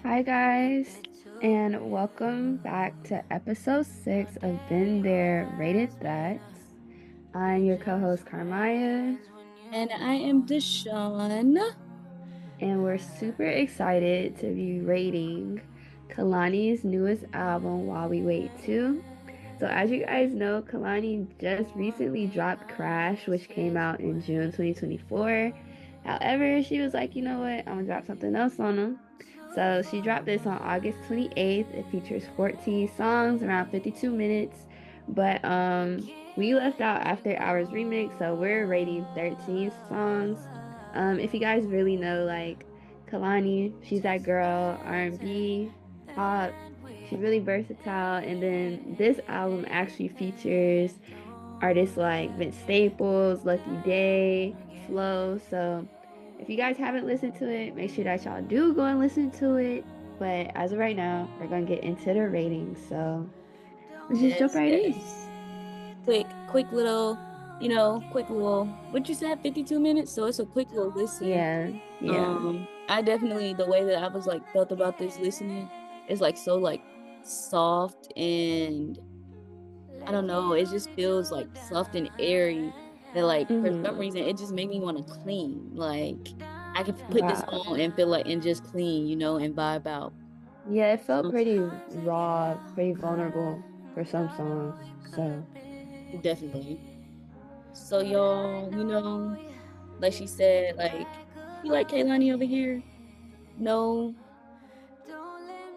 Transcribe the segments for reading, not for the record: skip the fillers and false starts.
Hi, guys, and welcome back to episode 6 of Been There, Rated That. I'm your co host, Carmiya, And I am Deshawn. and we're super excited to be rating Kehlani's newest album, While We Wait 2. So, as you guys know, Kehlani just recently dropped Crash, which came out in June 2024. However, she was like, you know what, I'm gonna drop something else on them. So she dropped this on August 28th. It features 14 songs, around 52 minutes. But we left out After Hours remix, so we're rating 13 songs. If you guys really know, like Kehlani, she's that girl, R&B, pop. She's really versatile. And then this album actually features artists like Vince Staples, Lucky Day, Flo. So if you guys haven't listened to it, make sure that y'all do go and listen to it. But as of right now, we're gonna get into the ratings. So let's just jump Yes, right in. yes. Quick little, quick little, what you said, 52 minutes? So it's a quick little listen. Yeah, yeah. I definitely, the way that I was like, felt about this listening is like so like soft and I don't know, it just feels like soft and airy that like for some reason it just made me want to clean. Like I could put this Wow. on and feel like and just clean, and vibe out. Yeah, it felt pretty raw, pretty vulnerable for some songs. So Definitely. So y'all, like she said, like you like Kehlani over here. No,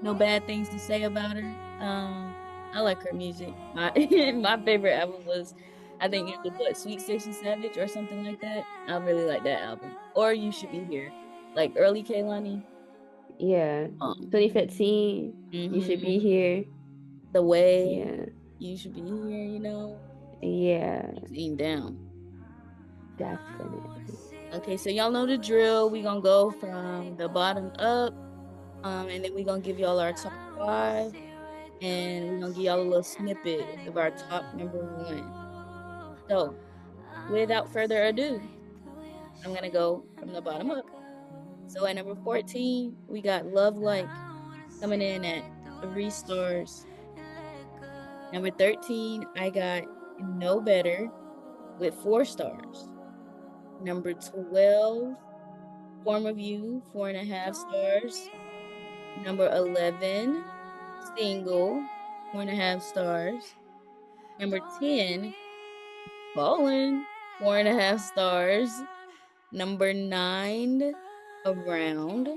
no bad things to say about her. I like her music. My my favorite album was, I think it was what, Sweet Sexy Savage or something like that. I really like that album. Or You Should Be Here, like early Kehlani. yeah, Um, 2015, You Should Be hmm Here. The Way, Yeah, You Should Be Here. yeah, Ain't down. definitely. Okay, so y'all know the drill. We gonna go from the bottom up. And then we're gonna give y'all our top 5, and we're gonna give y'all a little snippet of our top number 1. So, without further ado, I'm gonna go from the bottom up. So, at number 14, we got Love Like coming in at 3 stars. Number 13, I got Know Better with 4 stars. Number 12, Form of You, 4.5 stars. Number 11, Single, 4.5 stars. Number 10, Ballin', 4.5 stars. Number 9, Around,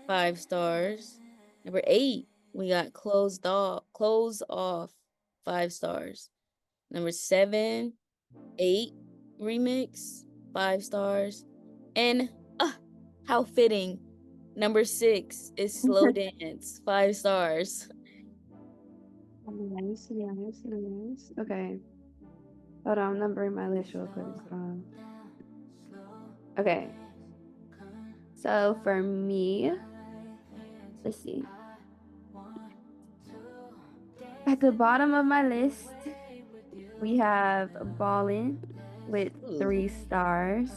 5 stars. Number 8, we got Close Off, 5 stars. Number 7, 8 Remix, 5 stars. And how fitting, number 6 is Slow Dance, 5 stars. Nice, nice, nice. Okay. Hold on, I'm numbering my list real quick. Okay. So for me, let's see. At the bottom of my list, we have Ballin' with Ooh. 3 stars.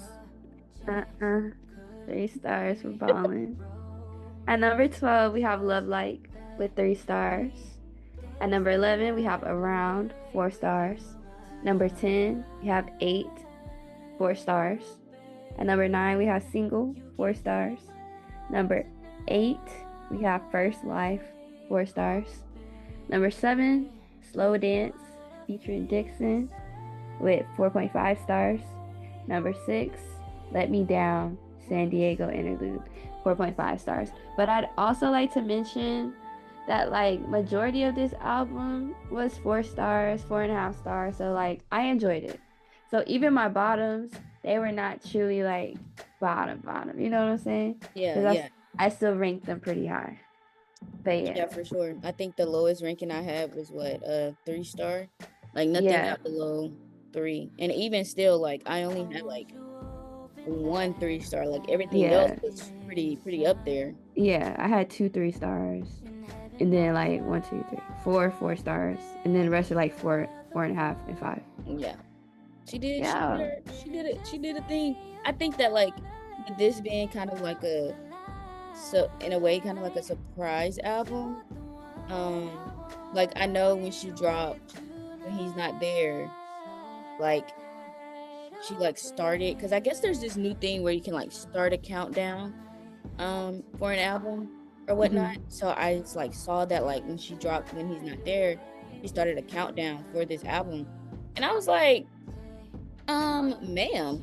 3 stars for Ballin'. At number 12, we have Love Like with 3 stars. At number 11, we have Around, 4 stars. Number 10, we have 8, 4 stars. At number 9, we have Single, 4 stars. Number 8, we have First Life, 4 stars. Number 7, Slow Dance, featuring Dixon, with 4.5 stars. Number 6, Let Me Down, San Diego Interlude, 4.5 stars. But I'd also like to mention that like majority of this album was 4 stars, 4.5 stars. So like I enjoyed it. So even my bottoms, they were not truly like bottom. You know what I'm saying? Yeah, Because yeah. I still ranked them pretty high. But Yeah, yeah, for sure. I think the lowest ranking I had was what, 3 star? Like nothing yeah, got below. 3. And even still, like, I only had like 1 3-star. Like, everything else Yeah. was pretty up there. Yeah. I had 2 3 stars. And then like one, two, three, 4 4 stars. And then the rest are like 4 4.5 and 5. Yeah. She did Yeah. she did a thing. I think that, like, with this being kind of like so in a way kind of like a surprise album, like, I know when she dropped When He's Not There, like, she like started, because I guess there's this new thing where you can like start a countdown for an album or whatnot. Hmm. So I just like saw that, like, when she dropped When He's Not There, she started a countdown for this album. And I was like, ma'am,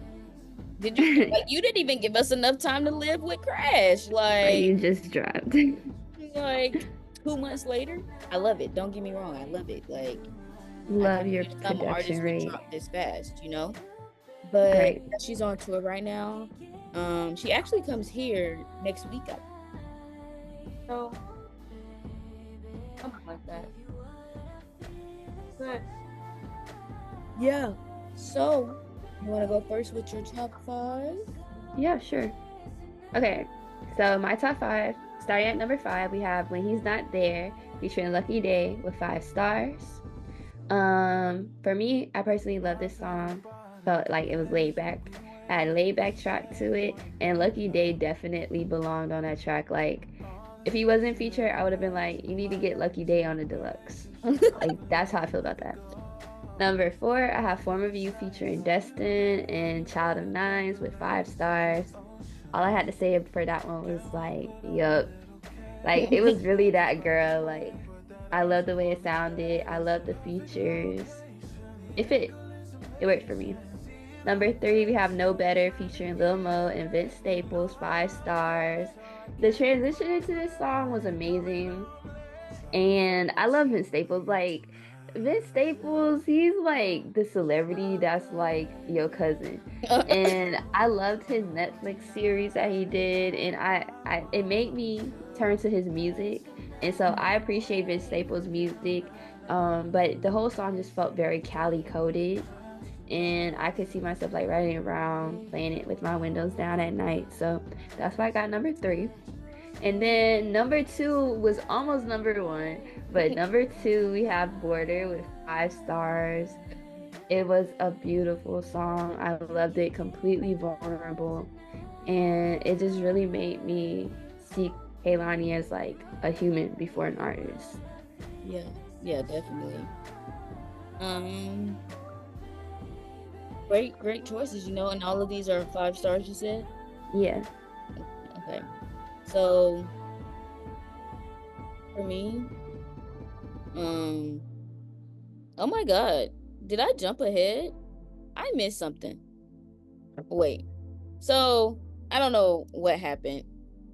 did you like, you didn't even give us enough time to live with Crash? Like Like, you just dropped. like 2 months later. I love it. Don't get me wrong, I love it. Like, I Love never your knew some production artists would rate. drop this fast, you know? But Right. she's on tour right now. She actually comes here next week. So something like that. But yeah. So you want to go first with your top 5? Yeah, sure. Okay. So my top 5, starting at number 5, we have When He's Not There, featuring Lucky Day with 5 stars. For me, I personally love this song. Felt like it was laid back. Had a laid back track to it, and Lucky Day definitely belonged on that track. Like, if he wasn't featured, I would have been like, you need to get Lucky Day on the deluxe. Like, that's how I feel about that. Number 4, I have Form of You featuring Destin and Child of Nines with 5 stars. All I had to say for that one was like, yup. Like, it was really that girl. Like, I love the way it sounded. I love the features. It fit. It worked for me. Number 3, we have No Better featuring Lil Mo and Vince Staples, 5 stars. The transition into this song was amazing. And I love Vince Staples. Like, Vince Staples, he's like the celebrity that's like your cousin. And I loved his Netflix series that he did, and it made me turn to his music. And so I appreciate Vince Staples' music. But the whole song just felt very Cali coded. And I could see myself like riding around playing it with my windows down at night. So that's why I got number 3. And then number 2 was almost number 1, but number 2 we have Border with 5 stars. It was a beautiful song. I loved it. Completely vulnerable, and it just really made me see Kehlani as like a human before an artist. Yeah, definitely. Um, great choices, you know, and all of these are 5 stars, you said? Yeah. Okay. So for me, oh my God, did I jump ahead? I missed something. Wait. So I don't know what happened,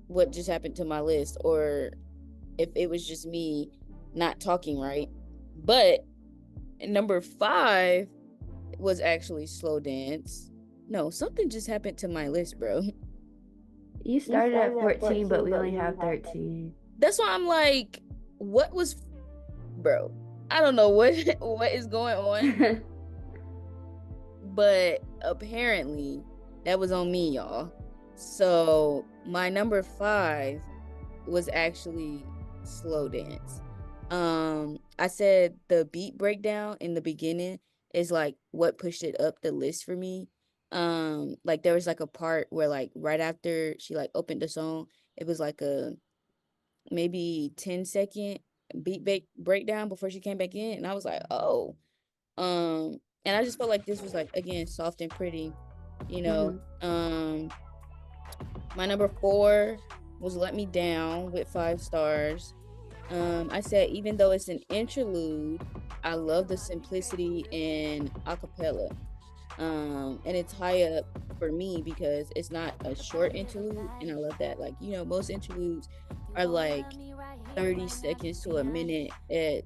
what just happened to my list, or if it was just me not talking right. But number 5 was actually Slow Dance. No, something just happened to my list, bro. You started at 14, but we only have 13. That's why I'm like, what was, bro? I don't know what is going on, but apparently that was on me, y'all. So my number 5 was actually Slow Dance. I said the beat breakdown in the beginning is like what pushed it up the list for me. Like there was like a part where like right after she like opened the song, it was like a maybe 10-second beat breakdown before she came back in, and I was like, oh. And I just felt like this was like, again, soft and pretty, you know. My number 4 was Let Me Down with 5 stars. I said, even though it's an interlude, I love the simplicity and acapella. And it's high up for me because it's not a short interlude, and I love that. Like, you know, most interludes are like 30 seconds to a minute at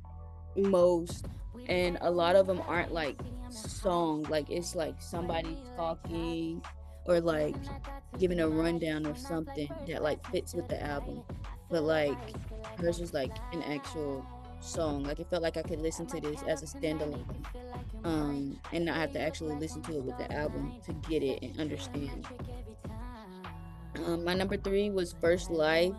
most, and a lot of them aren't like song, like it's like somebody talking or like giving a rundown of something that like fits with the album. But like hers was like an actual song. Like, it felt like I could listen to this as a standalone, and not have to actually listen to it with the album to get it and understand. My number 3 was First Life.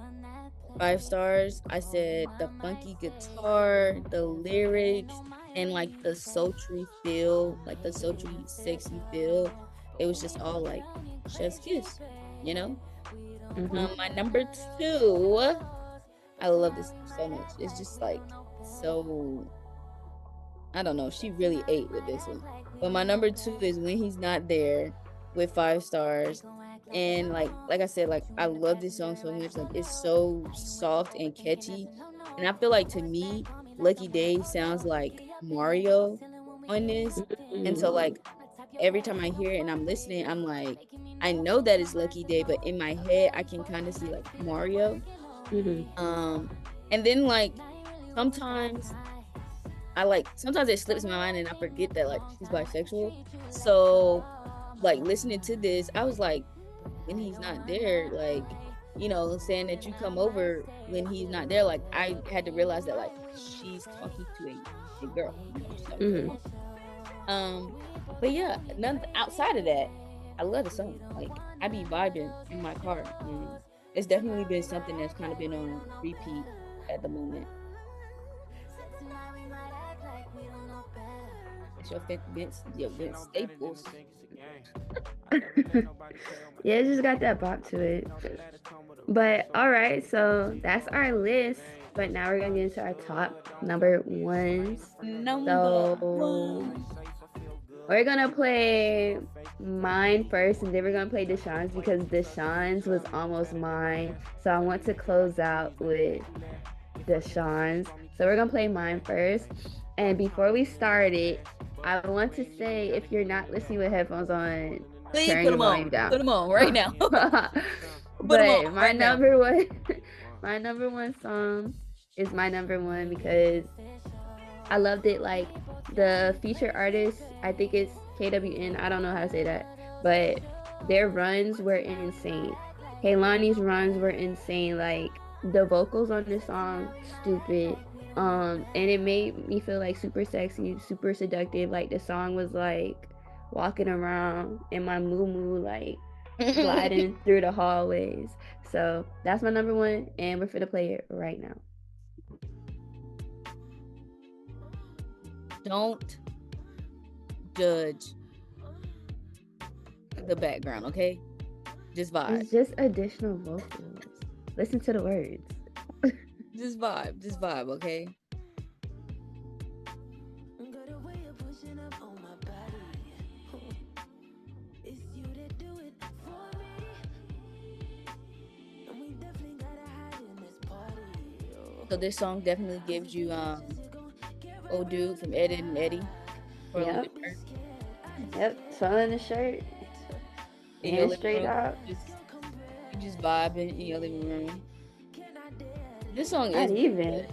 5 stars. I said the funky guitar, the lyrics, and like the sultry feel, like the sultry, sexy feel. It was just all like chef's kiss, you know? My number 2, I love this so much. It's just like so, I don't know. She really ate with this one. But my number 2 is When He's Not There with 5 stars. And like I said, like I love this song so much. Like it's so soft and catchy. And I feel like, to me, Lucky Day sounds like Mario on this. And so like every time I hear it and I'm listening, I'm like, I know that it's Lucky Day, but in my head I can kind of see like Mario. And then like sometimes sometimes it slips my mind and I forget that like she's bisexual. So like listening to this, I was like, when he's not there, like, you know, saying that you come over when he's not there, like I had to realize that like she's talking to a girl. But yeah, none outside of that, I love the song. Like I be vibing in my car. It's definitely been something that's kind of been on repeat at the moment. It's your Vince Staples. Yeah, it just got that bop to it. But all right, so that's our list. But now we're gonna get into our top number ones. We're gonna play mine first, and then we're gonna play Deshawn's because Deshawn's was almost mine. So I want to close out with Deshawn's. So we're gonna play mine first. And before we start it, I want to say, if you're not listening with headphones on, please turn put your them volume on. down. Put them on right now. But my number one, my number one song is my number one because I loved it. Like the featured artist, I think it's KWN. I don't know how to say that, but their runs were insane. Kehlani's runs were insane. Like the vocals on this song, stupid. And it made me feel like super sexy, super seductive. Like the song was like walking around in my moo like gliding through the hallways. So that's my number one, and we're finna play it right now. Don't judge the background, okay? Just vibe. It's just additional vocals. Listen to the words. Just vibe, okay? So this song definitely gives you Old Dude from Ed, Edd n Eddy. Yep, swelling the shirt. And straight out. Just vibing in your living room. This song Not is even good.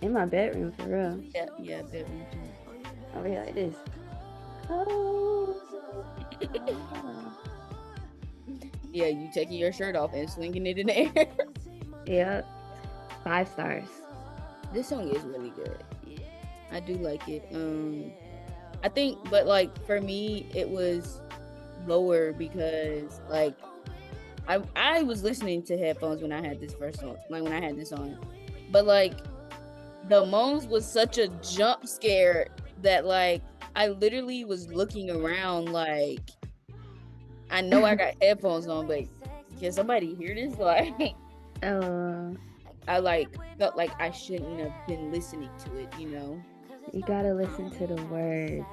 in my bedroom, for real. Yeah, bedroom too. Over here like this. Oh. Yeah, you taking your shirt off and swinging it in the air. Yep. 5 stars. This song is really good. I do like it. I think, but like for me, it was lower because like I was listening to headphones when I had this first song, like when I had this on, but like the moans was such a jump scare that like I literally was looking around like, I know I got headphones on, but can somebody hear this? Like, I like felt like I shouldn't have been listening to it, you know. You gotta listen to the words.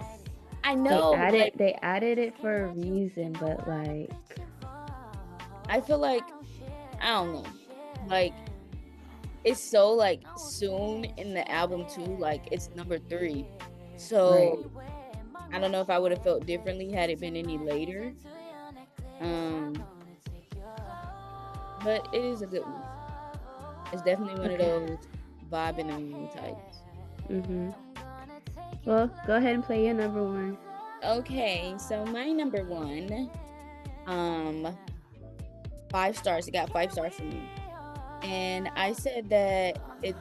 I know they added it for a reason, but like I feel like, I don't know, like it's so like soon in the album too, like it's number 3, so right. I don't know if I would have felt differently had it been any later, but it is a good one. It's definitely one of those vibing on types. Well, go ahead and play your number one. Okay, so my number one, 5 stars. It got 5 stars from me. And I said that it's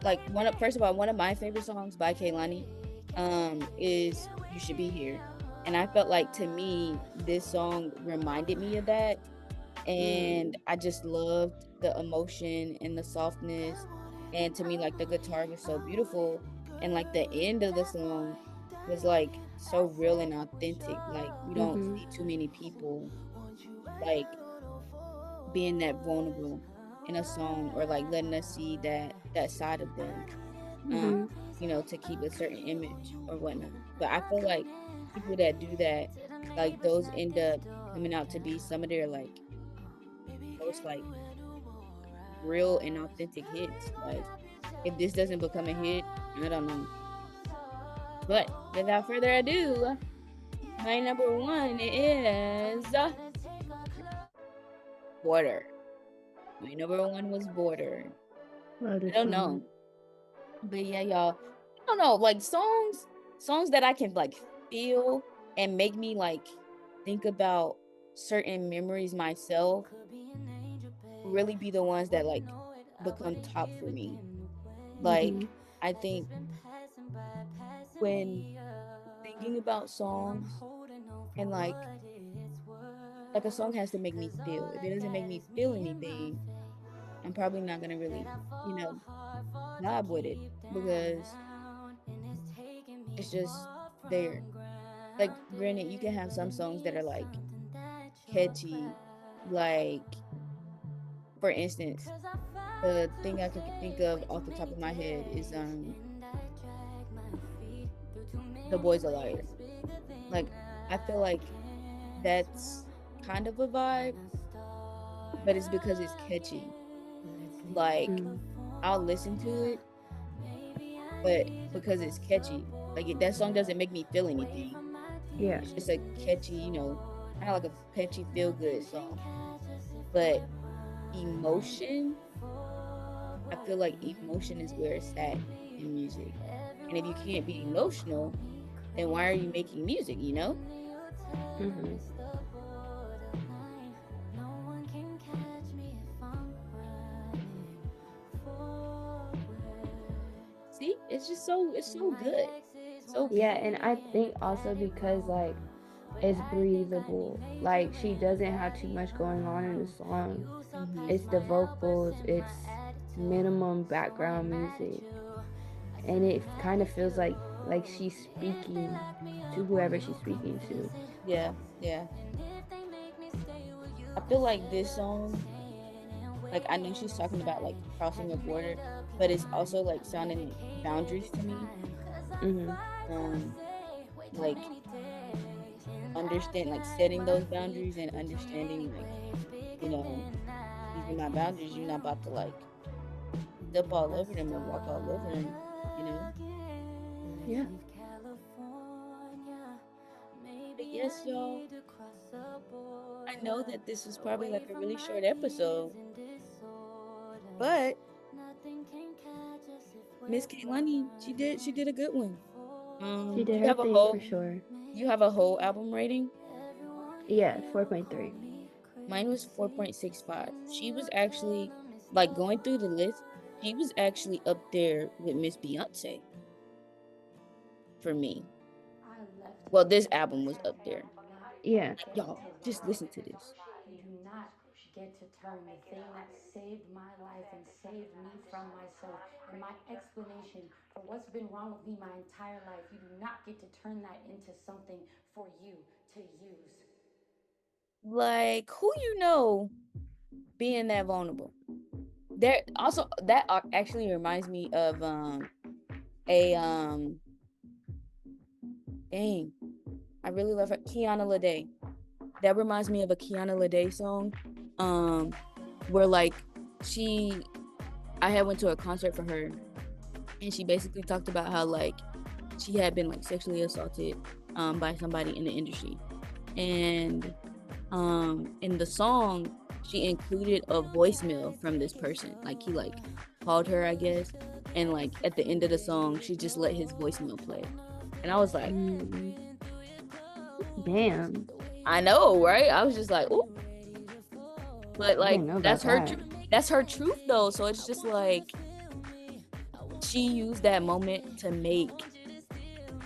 like first of all, one of my favorite songs by Kehlani is You Should Be Here. And I felt like, to me, this song reminded me of that. And I just loved the emotion and the softness. And to me, like, the guitar was so beautiful. And like the end of the song was like so real and authentic. Like, you don't Mm-hmm. see too many people like being that vulnerable in a song, or like letting us see that side of them, um Mm-hmm. to keep a certain image or whatnot. But I feel like people that do that, like, those end up coming out to be some of their like most like real and authentic hits. Like, if this doesn't become a hit, I don't know. But without further ado, my number one is Border. My number one was Border. Love I this don't song. know. But yeah, y'all, I don't know, like, songs that I can like feel and make me like think about certain memories myself really be the ones that like become top for me. Mm-hmm. Like, I think when thinking about songs, and like a song has to make me feel. If it doesn't make me feel anything, I'm probably not gonna really, you know, vibe with it, because it's just there. Like, granted, you can have some songs that are like catchy, like, for instance, the thing I could think of off the top of my head is The Boy's a Liar. Like, I feel like that's kind of a vibe, but it's because it's catchy. Like, Mm. I'll listen to it, but because it's catchy, like, that song doesn't make me feel anything. Yeah. It's just a catchy, kind of like a catchy feel good song. But emotion, I feel like emotion is where it's at in music. And if you can't be emotional, then why are you making music, you know? Mm-hmm. See, it's so good. So Yeah, beautiful. and I think also because like it's breathable. Like she doesn't have too much going on in the song. Hmm. It's the vocals, it's minimum background music. And it kind of feels like she's speaking to whoever she's speaking to. Yeah, yeah. I feel like this song, like, I know she's talking about like crossing a border, but it's also like sounding like boundaries to me. Mm-hmm. Um, like, understand, like, setting those boundaries and understanding, like, you know, these are my boundaries. You're not about to like step all over them or walk all over them, you know? Yeah. But yes, y'all, I know that this was probably like a really short episode, but Miss Kehlani, she did a good one. She Do did you her have a thing for whole sure. album rating? Yeah, 4.3. Mine was 4.65. She was actually, like, going through the list, she was actually up there with Miss Beyonce for me. Well, this album was up there. Yeah. Like, y'all, just listen to this. Like, who being that vulnerable? There also, that actually reminds me of a dang, I really love her, Kiana Lede. That reminds me of a Kiana Lede song, where like she I had went to a concert for her, and she basically talked about how like she had been like sexually assaulted by somebody in the industry. And in the song, she included a voicemail from this person. Like, he like called her, I guess, and like at the end of the song, she just let his voicemail play. And I was like, Mm. Damn. I know, right? I was just like, ooh. But I like, didn't know that's about her that. that's her truth though. So it's just like she used that moment to make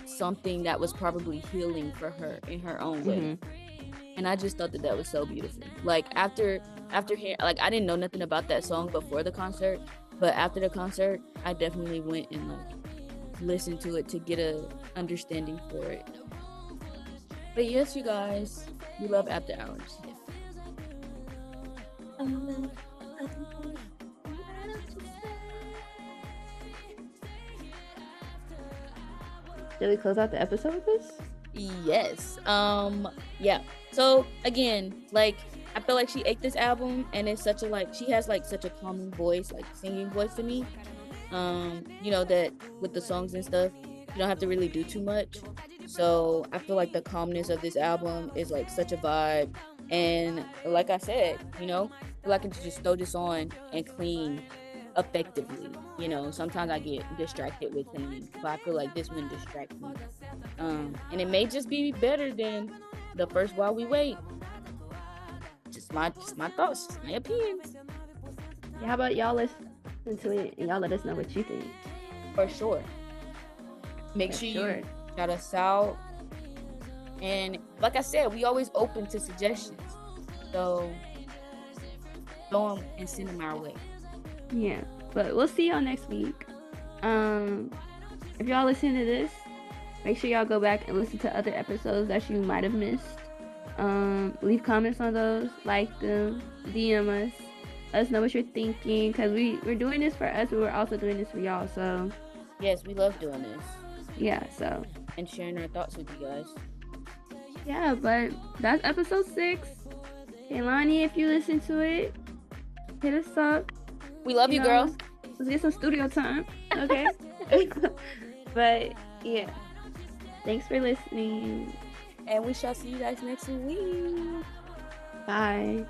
something that was probably healing for her in her own way. And I just thought that that was so beautiful. Like after hearing, like I didn't know nothing about that song before the concert, but after the concert, I definitely went and like listened to it to get a understanding for it. But yes, you guys, we love After Hours. Did we close out the episode with this? Yes. Yeah. So again, like I feel like she ate this album, and it's such a like she has like such a calming voice, like singing voice to me. You know that with the songs and stuff, you don't have to really do too much. So I feel like the calmness of this album is like such a vibe. And like I said, you know, I feel like I can just throw this on and clean effectively. You know, sometimes I get distracted with cleaning, but I feel like this one distracts me. And it may just be better than the first While We Wait. Just my thoughts, just my opinions. Yeah, how about y'all listen to it and y'all let us know what you think? For sure. Make For sure sure. you shout us out. And like I said, we always open to suggestions. So throw them and send them our way. Yeah, but we'll see y'all next week. If y'all listen to this, make sure y'all go back and listen to other episodes that you might have missed. Leave comments on those, like them, DM us, let us know what you're thinking, because we're doing this for us, but we're also doing this for y'all. So yes, we love doing this. Yeah, so and sharing our thoughts with you guys. Yeah, but that's episode 6. Kehlani, if you listen to it, hit us up. We love you, girl. Let's get some studio time. Okay. But yeah. Thanks for listening. And we shall see you guys next week. Bye.